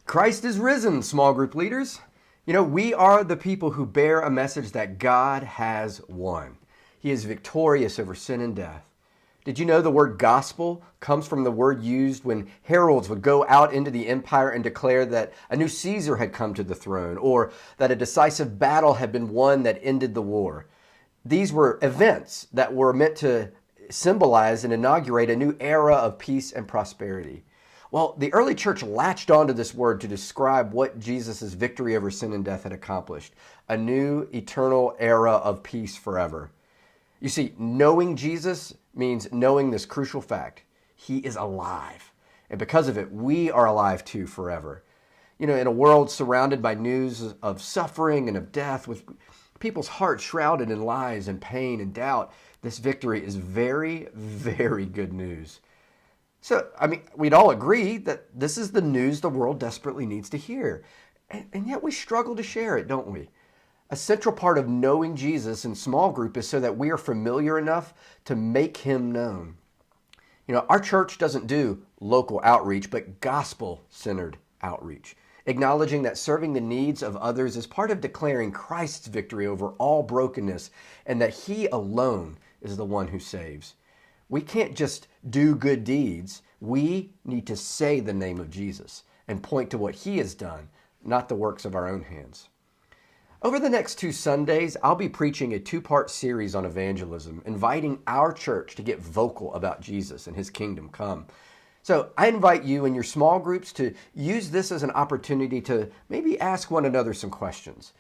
Christ is risen, small group leaders. You know, we are the people who bear a message that God has won. He is victorious over sin and death. Did you know the word gospel comes from the word used when heralds would go out into the empire and declare that a new Caesar had come to the throne, or that a decisive battle had been won that ended the war? These were events that were meant to symbolize and inaugurate a new era of peace and prosperity. Well, the early church latched onto this word to describe what Jesus' victory over sin and death had accomplished, a new eternal era of peace forever. You see, knowing Jesus means knowing this crucial fact. He is alive. And because of it, we are alive too forever. You know, in a world surrounded by news of suffering and of death, with people's hearts shrouded in lies and pain and doubt, this victory is very, very good news. So, we'd all agree that this is the news the world desperately needs to hear. And yet we struggle to share it, don't we? A central part of knowing Jesus in small group is so that we are familiar enough to make him known. You know, our church doesn't do local outreach, but gospel-centered outreach, acknowledging that serving the needs of others is part of declaring Christ's victory over all brokenness and that he alone is the one who saves. We can't just do good deeds. We need to say the name of Jesus and point to what he has done, not the works of our own hands. Over the next 2 Sundays, I'll be preaching a 2-part series on evangelism, inviting our church to get vocal about Jesus and his kingdom come. So I invite you in your small groups to use this as an opportunity to maybe ask one another some questions.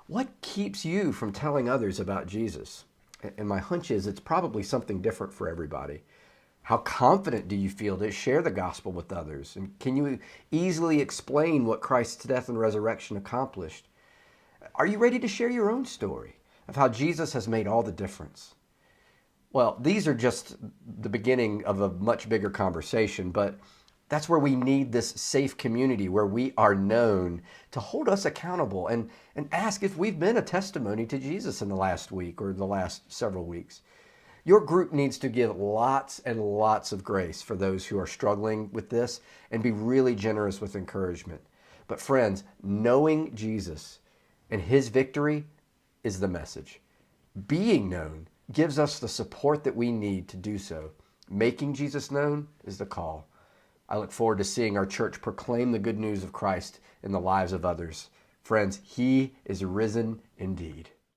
What keeps you from telling others about Jesus? And my hunch is it's probably something different for everybody. How confident do you feel to share the gospel with others? And can you easily explain what Christ's death and resurrection accomplished? Are you ready to share your own story of how Jesus has made all the difference? Well, these are just the beginning of a much bigger conversation, but that's where we need this safe community where we are known to hold us accountable and ask if we've been a testimony to Jesus in the last week or the last several weeks. Your group needs to give lots and lots of grace for those who are struggling with this and be really generous with encouragement. But friends, knowing Jesus and his victory is the message. Being known gives us the support that we need to do so. Making Jesus known is the call. I look forward to seeing our church proclaim the good news of Christ in the lives of others. Friends, he is risen indeed.